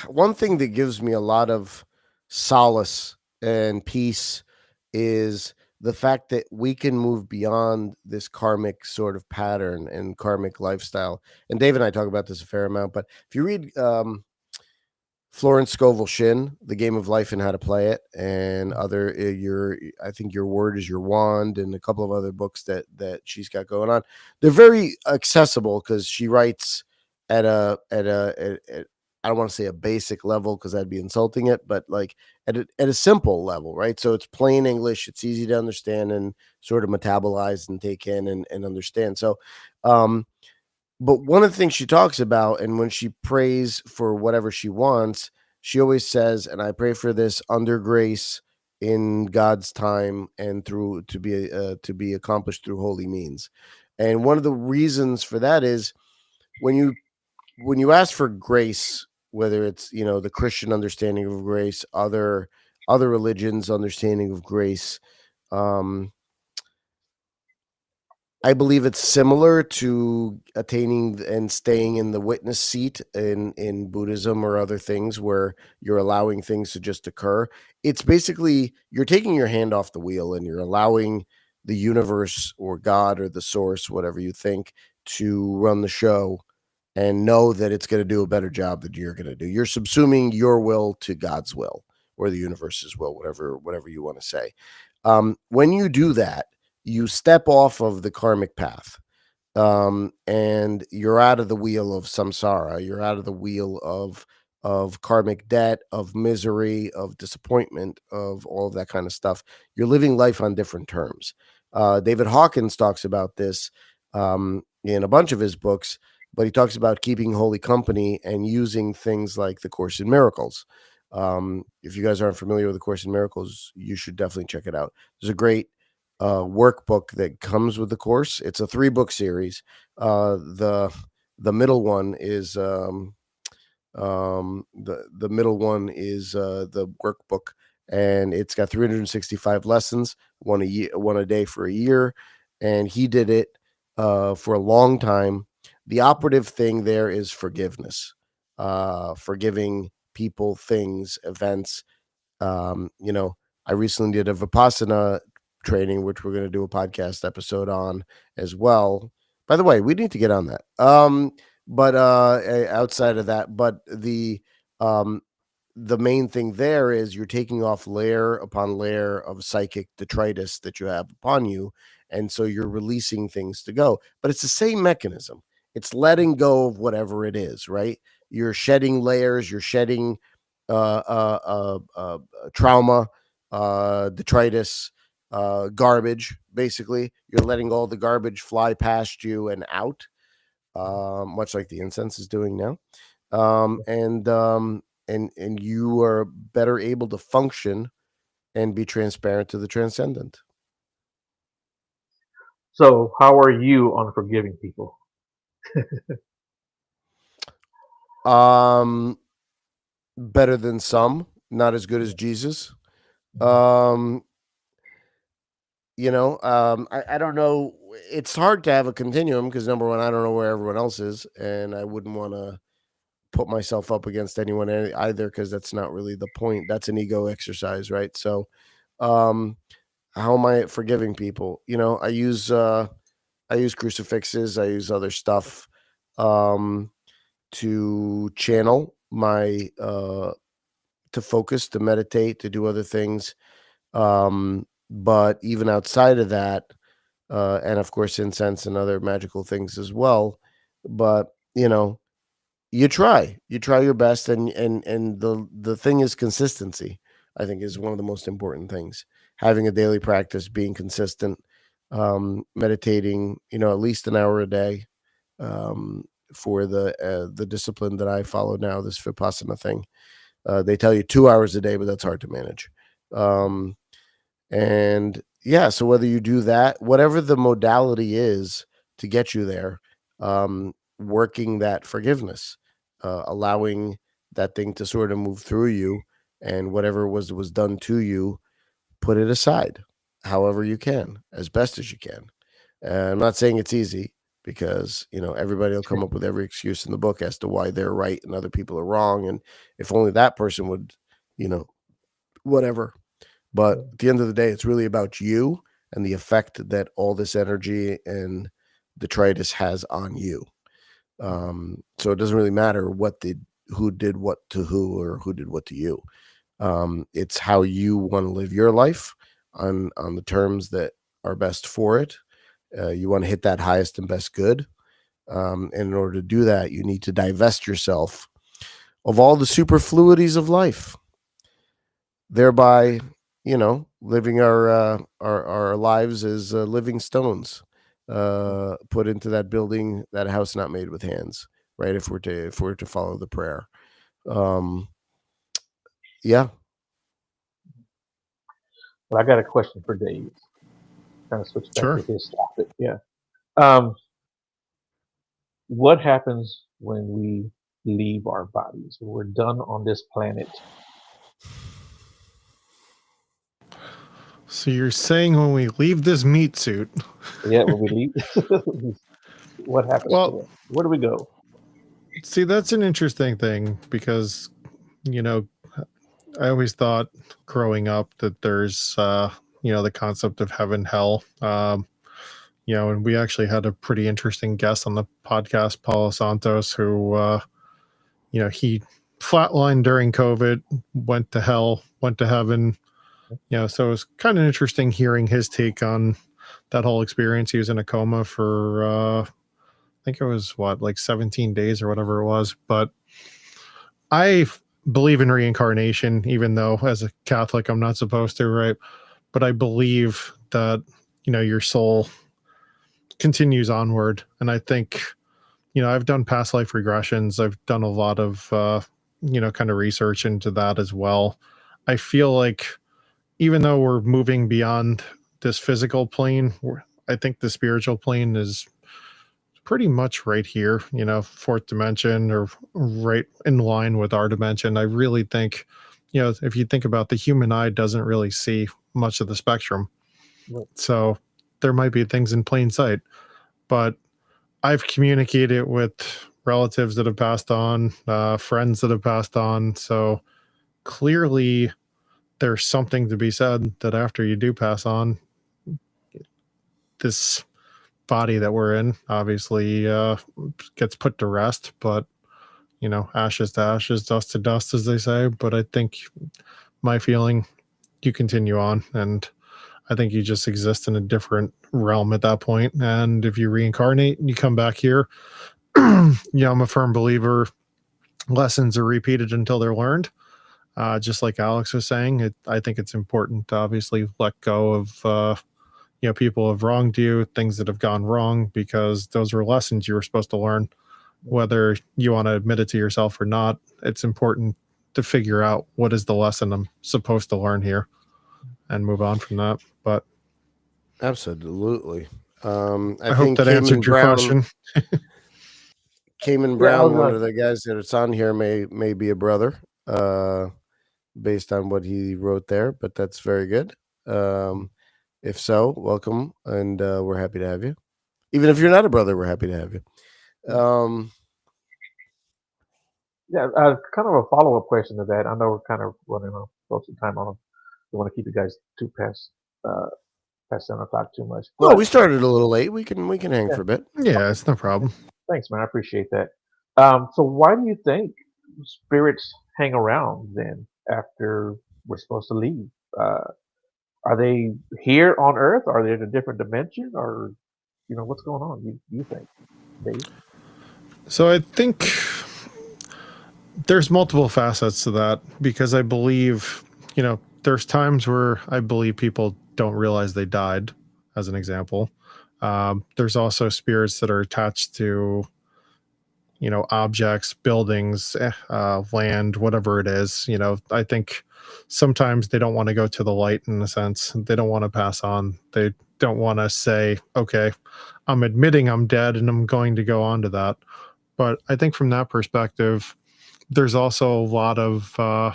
One thing that gives me a lot of solace and peace is the fact that we can move beyond this karmic sort of pattern and karmic lifestyle. And Dave and I talk about this a fair amount, but if you read Florence Scovel Shinn, The Game of Life and How to Play It, and other I think Your Word is Your Wand, and a couple of other books that she's got going on. They're very accessible because she writes at I don't want to say a basic level because that'd be insulting it, but like at a simple level, right? So it's plain English, it's easy to understand and sort of metabolize and take in and understand. So but one of the things she talks about, and when she prays for whatever she wants, she always says, and I pray for this under grace in God's time and through to be accomplished through holy means. And one of the reasons for that is when you ask for grace, whether it's, you know, the Christian understanding of grace, other religions understanding of grace, I believe it's similar to attaining and staying in the witness seat in Buddhism or other things where you're allowing things to just occur. It's basically you're taking your hand off the wheel and you're allowing the universe or God or the source, whatever you think, to run the show and know that it's going to do a better job than you're going to do. You're subsuming your will to God's will or the universe's will, whatever you want to say. When you do that, you step off of the karmic path, and you're out of the wheel of samsara. You're out of the wheel of karmic debt, of misery, of disappointment, of all of that kind of stuff. You're living life on different terms. David Hawkins talks about this in a bunch of his books, but he talks about keeping holy company and using things like the Course in Miracles. If you guys aren't familiar with the Course in Miracles, you should definitely check it out. There's a great workbook that comes with the course. It's a 3-book series. The middle one is the middle one is the workbook, and it's got 365 lessons, one a day for a year, and he did it for a long time. The operative thing there is forgiveness, forgiving people, things, events. You know, I recently did a Vipassana training, which we're going to do a podcast episode on as well. By the way, we need to get on that. But outside of that, but the main thing there is you're taking off layer upon layer of psychic detritus that you have upon you, and so you're releasing things to go. But it's the same mechanism. It's letting go of whatever it is, right? You're shedding layers. You're shedding trauma, detritus, garbage. Basically, you're letting all the garbage fly past you and out, much like the incense is doing now, and you are better able to function and be transparent to the transcendent. So, how are you on forgiving people? Better than some, not as good as Jesus. You know, I don't know. It's hard to have a continuum because number one, I don't know where everyone else is, and I wouldn't want to put myself up against anyone either because that's not really the point. That's an ego exercise, right? So, how am I forgiving people? You know, I use crucifixes, I use other stuff to channel my to focus, to meditate, to do other things. But even outside of that, and of course incense and other magical things as well. But you know, you try your best, and the thing is consistency. I think is one of the most important things. Having a daily practice, being consistent, meditating, you know, at least an hour a day, for the discipline that I follow now, this Vipassana thing. They tell you 2 hours a day, but that's hard to manage. And yeah, so whether you do that, whatever the modality is to get you there, working that forgiveness, allowing that thing to sort of move through you, and whatever was done to you, put it aside, however you can, as best as you can. I'm not saying it's easy because you know everybody will come up with every excuse in the book as to why they're right and other people are wrong, and if only that person would, you know, whatever. But at the end of the day, it's really about you and the effect that all this energy and detritus has on you. So it doesn't really matter who did what to who or who did what to you. It's how you want to live your life on the terms that are best for it. You want to hit that highest and best good. And in order to do that, you need to divest yourself of all the superfluities of life, thereby, living our lives as living stones, put into that building, that house not made with hands, right? If we're to follow the prayer. Yeah. Well, I got a question for Dave. Kind of switch back Sure. to his topic. Yeah. What happens when we leave our bodies? When we're done on this planet? So you're saying when we leave this meat suit? Yeah, when we leave, what happens to Well, us? Where do we go? see, that's an interesting thing because, I always thought growing up that there's, the concept of heaven, hell. And we actually had a pretty interesting guest on the podcast, Paulo Santos, who, he flatlined during COVID, went to hell, went to heaven. So it was kind of interesting hearing his take on that whole experience. He was in a coma for, I think it was like 17 days or whatever it was. But I believe in reincarnation, even though as a Catholic, I'm not supposed to, right? But I believe that, your soul continues onward. And I think, I've done past life regressions. I've done a lot of, kind of research into that as well. I feel like even though we're moving beyond this physical plane, I think the spiritual plane is pretty much right here, fourth dimension or right in line with our dimension. I really think, if you think about the human eye doesn't really see much of the spectrum. Right. So there might be things in plain sight, but I've communicated with relatives that have passed on, friends that have passed on. So clearly there's something to be said that after you do pass on, this body that we're in obviously gets put to rest, but ashes to ashes, dust to dust, as they say. But I think my feeling, you continue on, and I think you just exist in a different realm at that point. And if you reincarnate and you come back here, I'm a firm believer lessons are repeated until they're learned. Just like Alex was saying, I think it's important to obviously let go of people have wronged you, things that have gone wrong, because those are lessons you were supposed to learn. Whether you want to admit it to yourself or not, it's important to figure out what is the lesson I'm supposed to learn here and move on from that. But Absolutely. I hope that answered your question. Cayman Brown, one of the guys that's on here, may be a brother, based on what he wrote there, but that's very good. If so, welcome, and we're happy to have you. Even if you're not a brother, we're happy to have you. Kind of a follow-up question to that. I know we're kind of running on close to time on them. We want to keep you guys past 7 o'clock too much. Well, we started a little late. We can hang for a bit. Yeah, it's no problem. Thanks, man. I appreciate that. So why do you think spirits hang around then after we're supposed to leave? Are they here on Earth? Are they in a different dimension? Or, what's going on? You think, Dave? So I think there's multiple facets to that, because I believe, there's times where I believe people don't realize they died, as an example. There's also spirits that are attached to, objects, buildings, land, whatever it is. I think sometimes they don't want to go to the light, in a sense. They don't want to pass on. They don't want to say, okay, I'm admitting I'm dead and I'm going to go on to that. But I think from that perspective, there's also a lot of, I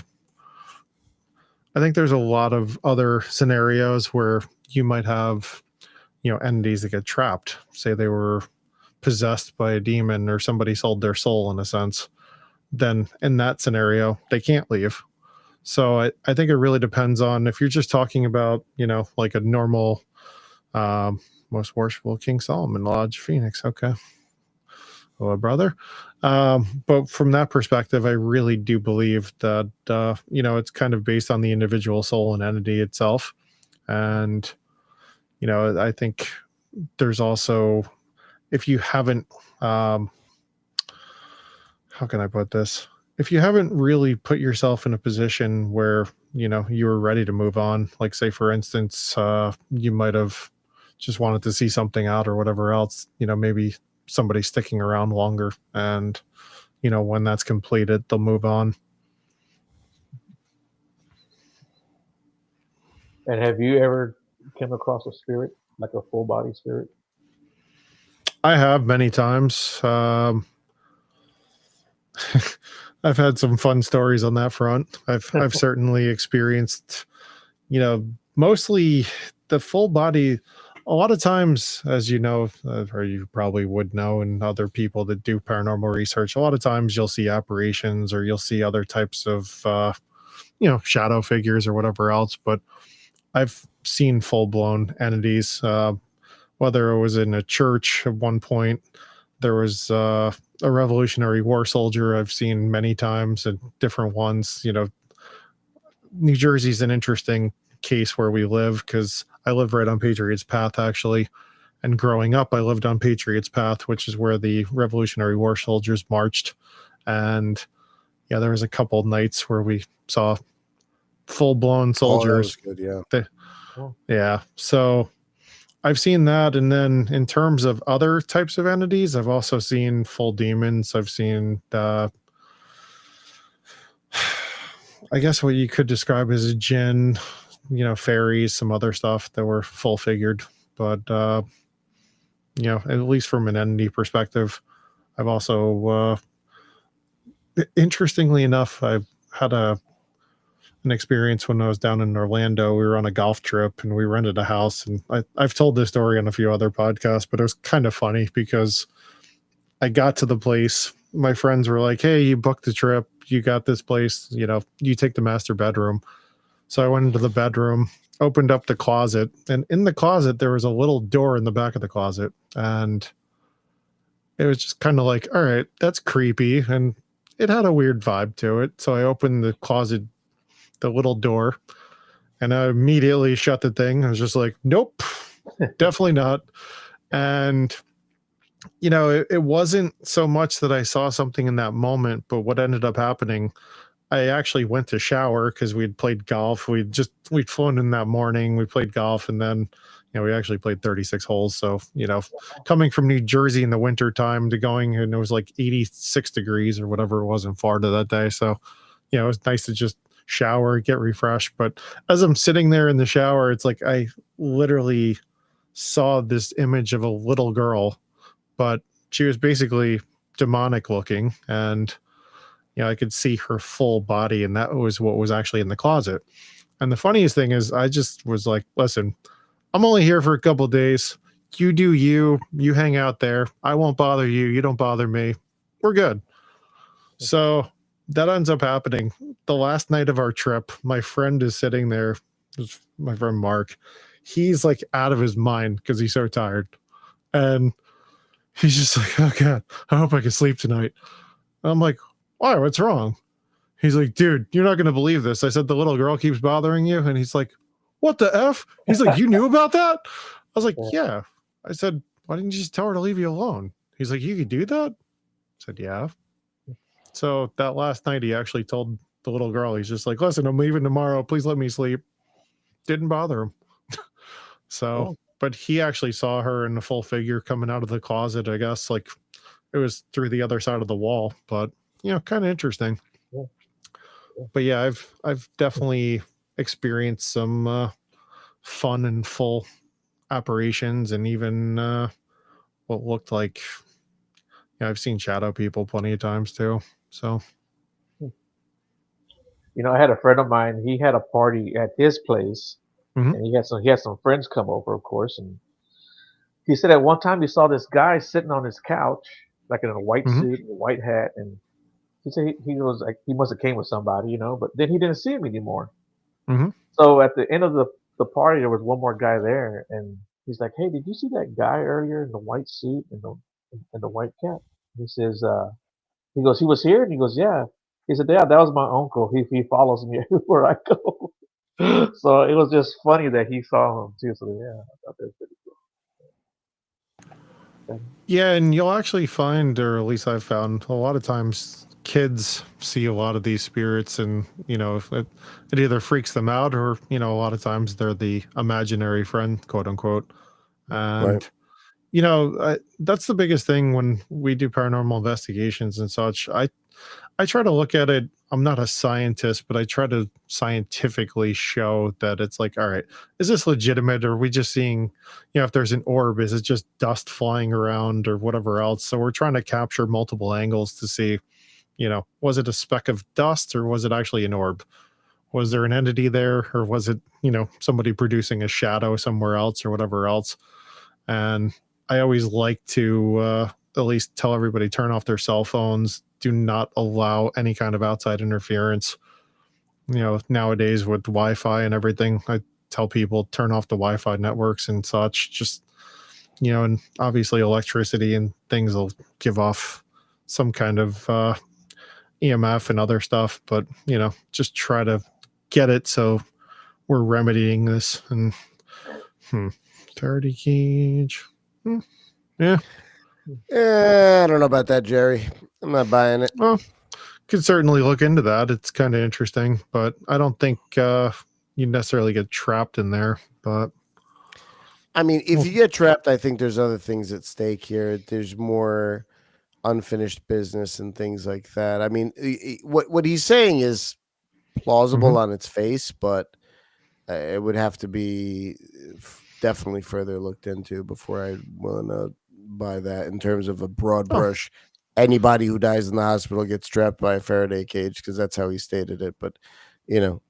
think there's a lot of other scenarios where you might have, entities that get trapped. Say they were possessed by a demon, or somebody sold their soul, in a sense. Then in that scenario, they can't leave. So I think it really depends on if you're just talking about, like a normal, most worshipful King Solomon Lodge Phoenix. Okay. Hello, brother. But from that perspective, I really do believe that, it's kind of based on the individual soul and entity itself. And, I think there's also, if you haven't, how can I put this? If you haven't really put yourself in a position where, you were ready to move on, like say, for instance, you might have just wanted to see something out or whatever else, maybe somebody sticking around longer, and, when that's completed, they'll move on. And have you ever come across a spirit, like a full body spirit? I have many times. I've had some fun stories on that front. I've certainly experienced, mostly the full body. A lot of times, as you know, or you probably would know, and other people that do paranormal research, a lot of times you'll see apparitions or you'll see other types of, shadow figures or whatever else. But I've seen full blown entities, whether it was in a church at one point. There was a Revolutionary War soldier I've seen many times and different ones. New Jersey's an interesting case where we live because I live right on Patriots Path, actually. And growing up, I lived on Patriots Path, which is where the Revolutionary War soldiers marched. And yeah, there was a couple nights where we saw full-blown soldiers. Oh, that was good, yeah. Yeah. So I've seen that. And then in terms of other types of entities, I've also seen full demons. I've seen, I guess what you could describe as a jinn, fairies, some other stuff that were full figured. But, at least from an entity perspective, I've also, interestingly enough, I've had an experience when I was down in Orlando. We were on a golf trip and we rented a house. And I've told this story on a few other podcasts, but it was kind of funny because I got to the place. My friends were like, "Hey, you booked the trip. You got this place. You take the master bedroom." So I went into the bedroom, opened up the closet, and in the closet, there was a little door in the back of the closet. And it was just kind of like, all right, that's creepy. And it had a weird vibe to it. So I opened the closet, the little door, and I immediately shut the thing. I was just like, nope, definitely not. And, it wasn't so much that I saw something in that moment, but what ended up happening, I actually went to shower because we'd played golf. We'd flown in that morning. We played golf, and then, we actually played 36 holes. So, coming from New Jersey in the winter time to going, and it was like 86 degrees or whatever it was in Florida that day. So, it was nice to just shower, get refreshed. But as I'm sitting there in the shower, it's like I literally saw this image of a little girl, but she was basically demonic looking, and I could see her full body, and that was what was actually in the closet. And the funniest thing is I just was like, listen, I'm only here for a couple of days. You do you hang out there. I won't bother you. You don't bother me. We're good. So that ends up happening. The last night of our trip, my friend is sitting there. My friend Mark. He's like out of his mind because he's so tired. And he's just like, oh God, I hope I can sleep tonight. And I'm like, why? What's wrong? He's like, dude, you're not going to believe this. I said, the little girl keeps bothering you. And he's like, what the F? He's like, you knew about that? I was like, yeah. I said, why didn't you just tell her to leave you alone? He's like, you could do that? I said, yeah. So that last night, he actually told the little girl, he's just like, listen, I'm leaving tomorrow. Please let me sleep. Didn't bother him. So, but he actually saw her in the full figure coming out of the closet, I guess. Like it was through the other side of the wall, but kind of interesting. But yeah, I've definitely experienced some fun and full apparitions, and even what looked like, I've seen shadow people plenty of times too. So, I had a friend of mine. He had a party at his place, Mhm. and he had some friends come over, of course. And he said at one time he saw this guy sitting on his couch, like in a white Mhm. suit and a white hat, and he said he was like he must have came with somebody, but then he didn't see him anymore. Hmm. So at the end of the party, there was one more guy there, and he's like, "Hey, did you see that guy earlier in the white suit and the white cap?" He says, he goes, "He was here," and he goes, "Yeah." He said, "Yeah, that was my uncle. He follows me everywhere I go." So it was just funny that he saw him too. So yeah, I thought that was pretty cool. Yeah, and you'll actually find, or at least I've found, a lot of times kids see a lot of these spirits, and if it either freaks them out, or a lot of times they're the imaginary friend, quote unquote. Right. And that's the biggest thing when we do paranormal investigations and such. I try to look at it. I'm not a scientist, but I try to scientifically show that it's like, all right, is this legitimate? Or are we just seeing, if there's an orb, is it just dust flying around or whatever else? So we're trying to capture multiple angles to see, was it a speck of dust or was it actually an orb? Was there an entity there, or was it, somebody producing a shadow somewhere else or whatever else? And I always like to at least tell everybody, turn off their cell phones. Do not allow any kind of outside interference. Nowadays with Wi-Fi and everything, I tell people turn off the Wi-Fi networks and such. Just and obviously electricity and things will give off some kind of EMF and other stuff. But just try to get it so we're remedying this. And 30 gauge. Yeah. I don't know about that, Jerry. I'm not buying it. Well, could certainly look into that. It's kind of interesting, but I don't think you necessarily get trapped in there. But I mean, if you get trapped, I think there's other things at stake here. There's more unfinished business and things like that. I mean, what he's saying is plausible on its face, but it would have to be definitely further looked into before I'm willing to buy that in terms of a broad brush. Anybody who dies in the hospital gets trapped by a Faraday cage, because that's how he stated it. But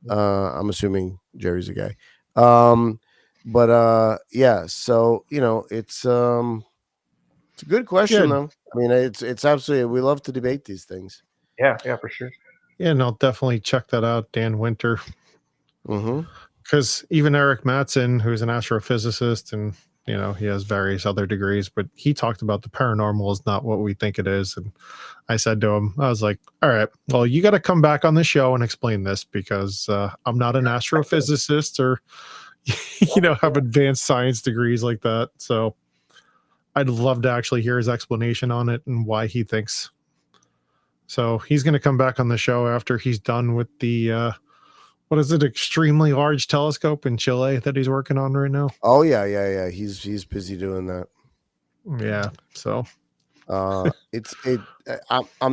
I'm assuming Jerry's a guy. Yeah, so it's a good question though. I mean, it's absolutely, we love to debate these things. Yeah, for sure. Yeah, and I'll definitely check that out, Dan Winter. Mm-hmm. Because even Eric Mattson, who's an astrophysicist, and he has various other degrees, but he talked about the paranormal is not what we think it is. And I said to him, I was like, all right, well, you got to come back on the show and explain this, because I'm not an astrophysicist or have advanced science degrees like that. So I'd love to actually hear his explanation on it and why he thinks. So he's going to come back on the show after he's done with the what is it, extremely large telescope in Chile that he's working on right now. Oh yeah. He's busy doing that. Yeah. So I'm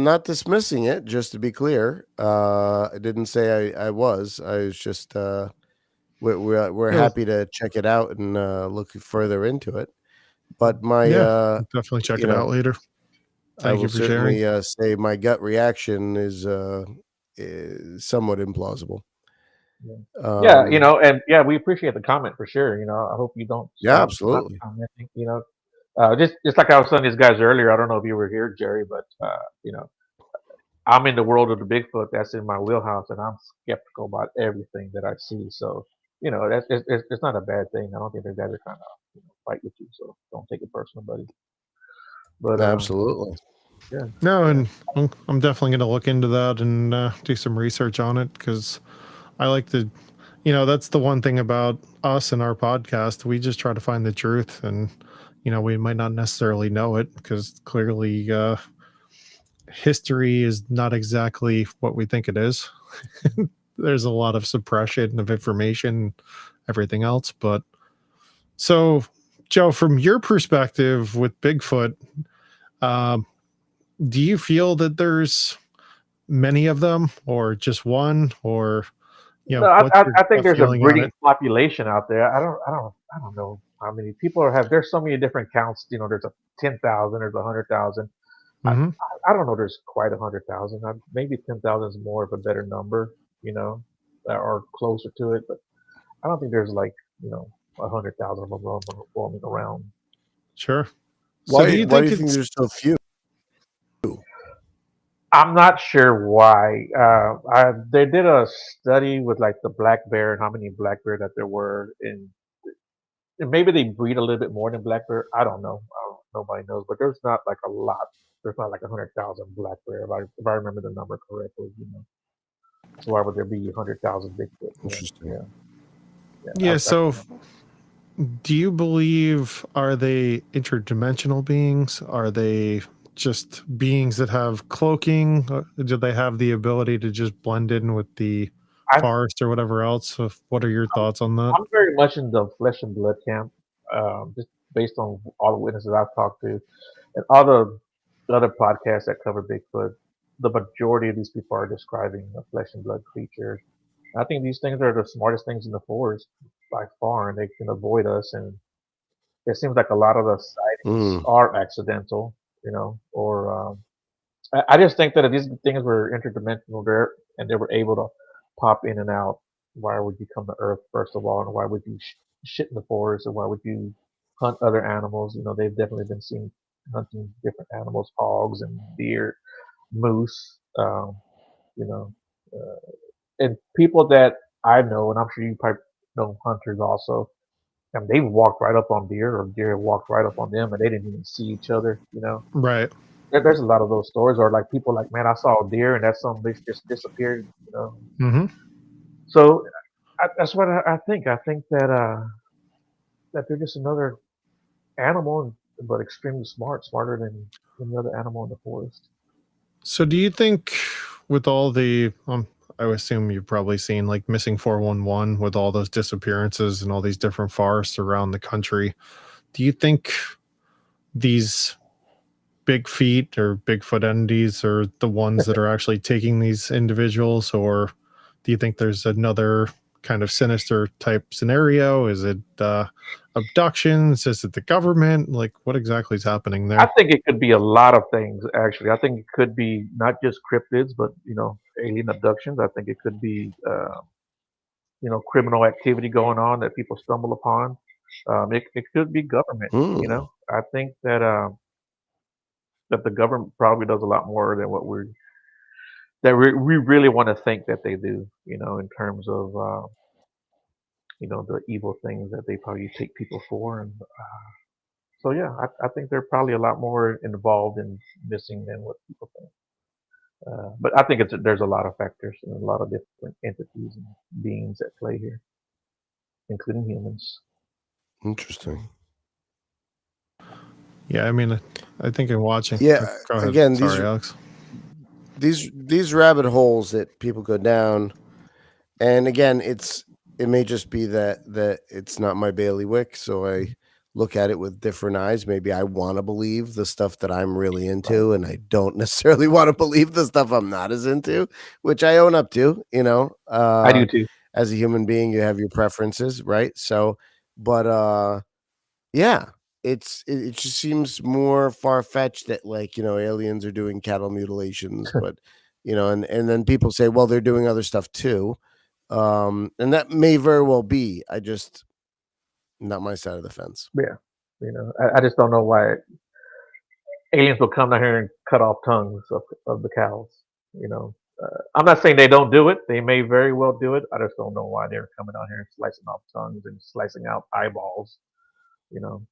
not dismissing it, just to be clear. I didn't say I was. I was just we're happy to check it out and look further into it. But definitely check it out later. Thank you for sharing. Say my gut reaction is somewhat implausible. Yeah, and we appreciate the comment for sure. I hope you don't. Yeah, absolutely. Commenting, just like I was telling these guys earlier. I don't know if you were here, Jerry, but I'm in the world of the Bigfoot. That's in my wheelhouse, and I'm skeptical about everything that I see. So that's it's not a bad thing. I don't think the guys are trying to fight with you. So don't take it personal, buddy. But absolutely. Yeah. No, and I'm definitely going to look into that and do some research on it, because I like to, that's the one thing about us and our podcast. We just try to find the truth, and, we might not necessarily know it, because clearly history is not exactly what we think it is. There's a lot of suppression of information, everything else. But so, Joe, from your perspective with Bigfoot, do you feel that there's many of them, or just one, or I think there's a breeding population out there. I don't know how many people have. There's so many different counts. There's a 10,000, there's 100,000. I don't know. There's quite 100,000. Maybe 10,000 is more of a better number. Or closer to it. But I don't think there's 100,000 of them roaming around. Sure. Why do you think there's so few? I'm not sure why. They did a study with like the black bear and how many black bear that there were, and maybe they breed a little bit more than black bear. I don't know. Nobody knows, but there's not like a lot. There's not like 100,000 black bear if I remember the number correctly. So why would there be 100,000 Bigfoot? Interesting. Yeah. So, do you believe, are they interdimensional beings? Are they just beings that have cloaking? Do they have the ability to just blend in with the I, forest or whatever else? So what are your thoughts on that? I'm very much in the flesh and blood camp, just based on all the witnesses I've talked to and all the other podcasts that cover Bigfoot. The majority of these people are describing a flesh and blood creature. I think these things are the smartest things in the forest by far, and they can avoid us. And it seems like a lot of the sightings Mm. are accidental, or I just think that if these things were interdimensional there and they were able to pop in and out, why would you come to Earth first of all, and why would you shit in the forest, and why would you hunt other animals? They've definitely been seen hunting different animals, hogs and deer, moose. You know, uh, and people that I know, and I'm sure you probably know hunters also. And they've walked right up on deer, or deer have walked right up on them, and they didn't even see each other. Right. There's a lot of those stories, or like people like, man, I saw a deer and that some bitch just disappeared. Mm-hmm. So that's what I think. I think that they're just another animal, but extremely smart, smarter than any other animal in the forest. So do you think, with all the, I would assume you've probably seen like Missing 411 with all those disappearances and all these different forests around the country, do you think these big feet or Bigfoot entities are the ones that are actually taking these individuals, or do you think there's another kind of sinister type scenario? Is it abductions? Is it the government? Like, what exactly is happening I there? think it could be a lot of things, actually. I think it could be not just cryptids, but alien abductions. I think it could be criminal activity going on that people stumble upon. It could be government. Mm. I think that the government probably does a lot more than we really want to think that they do. In terms of the evil things that they probably take people for, and so yeah, I think they're probably a lot more involved in missing than what people think. But I think there's a lot of factors and a lot of different entities and beings at play here, including humans. Interesting. Yeah, I mean, I think in watching. Yeah. Go ahead. Again, Sorry, Alex. these rabbit holes that people go down, and again, it may just be that it's not my bailiwick, so I look at it with different eyes. Maybe I want to believe the stuff that I'm really Right. into, and I don't necessarily want to believe the stuff I'm not as into, which I own up to. I do too. As a human being, you have your preferences, right? So, but yeah, it just seems more far-fetched that, like, aliens are doing cattle mutilations, but, and then people say, "Well, they're doing other stuff too." And that may very well be. I just not my side of the fence. Yeah. I just don't know why aliens will come down here and cut off tongues of the cows. I'm not saying they don't do it. They may very well do it. I just don't know why they're coming down here and slicing off tongues and slicing out eyeballs. You know,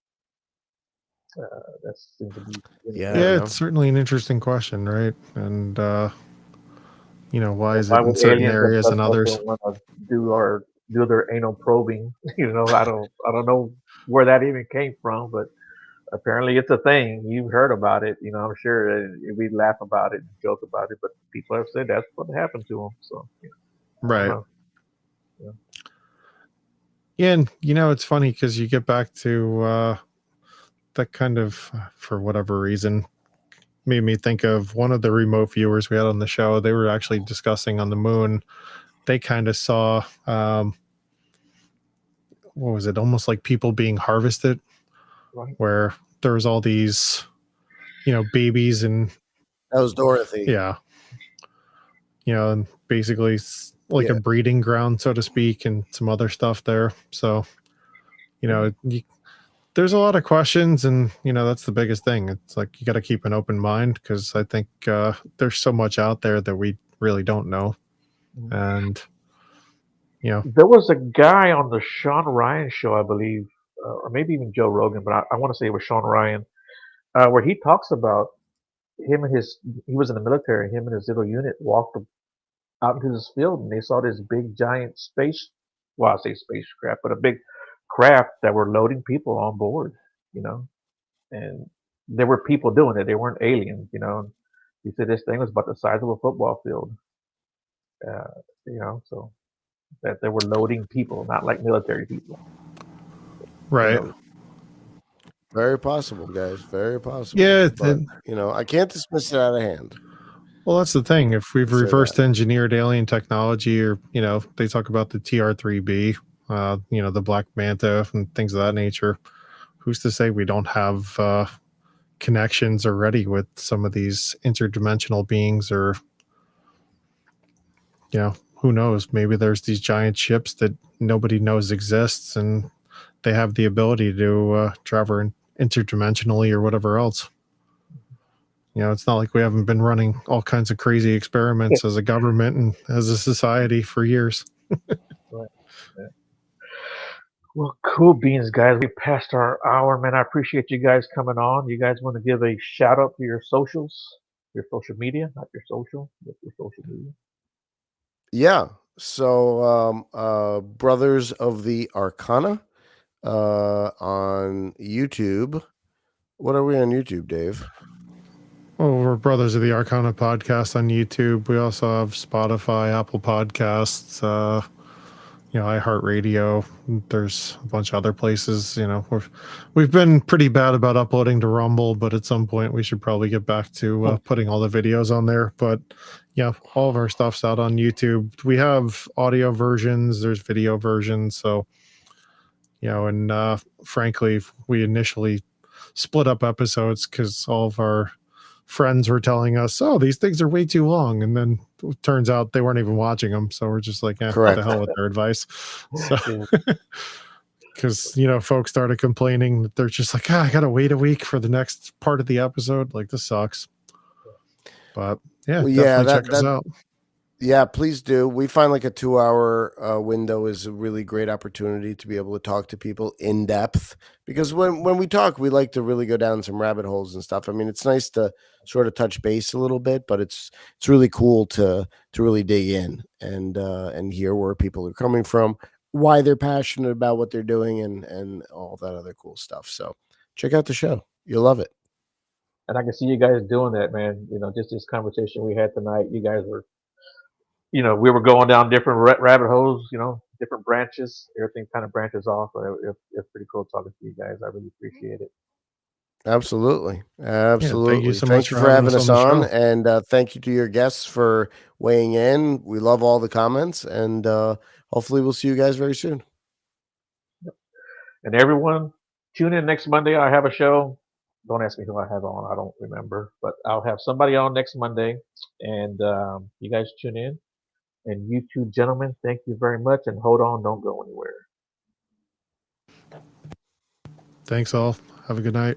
that seems to be Yeah, I Yeah, don't very. it's know. certainly an interesting question, right? And why is Why it in would certain aliens and areas us and also others? want to do their anal probing? I don't know where that even came from, but apparently it's a thing. You've heard about it. I'm sure we laugh about it and joke about it, but people have said that's what happened to them. So I don't Right. know. Yeah. Yeah, and it's funny because you get back to that kind of, for whatever reason, made me think of one of the remote viewers we had on the show. They were actually discussing on the moon. They kind of saw, what was it? Almost like people being harvested, Right. where there was all these, babies and That was Dorothy. yeah, and basically like a Yeah. breeding ground, so to speak, and some other stuff there. So, you know, you, there's a lot of questions, and that's the biggest thing. It's like you got to keep an open mind, because I think there's so much out there that we really don't know. And there was a guy on the Sean Ryan show, I believe, or maybe even Joe Rogan, but I want to say it was Sean Ryan, where he talks about him and he was in the military, him and his little unit walked out into this field, and they saw this big giant well, I say spacecraft, but a big craft that were loading people on board, you know, and there were people doing it. They weren't aliens, you know. He said this thing was about the size of a football field, uh, so that they were loading people, not like military people. right. Very possible, guys. Very possible. Yeah, but I can't dismiss it out of hand. well, that's the thing. If we've Say reversed that. engineered alien technology, or they talk about the TR-3B, the black manta and things of that nature, who's to say we don't have connections already with some of these interdimensional beings? Or who knows, maybe there's these giant ships that nobody knows exists, and they have the ability to travel interdimensionally or whatever else. It's not like we haven't been running all kinds of crazy experiments as a government and as a society for years. Right. Yeah. Well, cool beans, guys. We passed our hour, man. I appreciate you guys coming on. You guys want to give a shout out to your socials, your social media, not your social, but your social media. Yeah. So, Brothers of the Arcana on YouTube. What are we on YouTube, Dave? Well, we're Brothers of the Arcana podcast on YouTube. We also have Spotify, Apple Podcasts, iHeartRadio. There's a bunch of other places. We've been pretty bad about uploading to Rumble, but at some point we should probably get back to putting all the videos on there. But all of our stuff's out on YouTube. We have audio versions, there's video versions. So, and frankly, we initially split up episodes because all of our friends were telling us, oh, these things are way too long, and then it turns out they weren't even watching them, so we're just like, what the hell with their advice. So because folks started complaining that they're just like, I gotta wait a week for the next part of the episode, like, this sucks. But definitely check us out. Yeah, please do. We find like a 2-hour window is a really great opportunity to be able to talk to people in depth, because when we talk, we like to really go down some rabbit holes and stuff. I mean, it's nice to sort of touch base a little bit, but it's really cool to really dig in and hear where people are coming from, why they're passionate about what they're doing, and all that other cool stuff. So check out the show. You'll love it. And I can see you guys doing that, man. Just this conversation we had tonight, you guys were, we were going down different rabbit holes, different branches. Everything kind of branches off. But it's pretty cool talking to you guys. I really appreciate it. Absolutely. Thank you so Thank much you for for having us us on. And thank you to your guests for weighing in. We love all the comments, and hopefully we'll see you guys very soon. And everyone, tune in next Monday. I have a show. Don't ask me who I have on. I don't remember, but I'll have somebody on next Monday, and you guys tune in. And you two gentlemen, thank you very much, and hold on, don't go anywhere. Thanks all. Have a good night.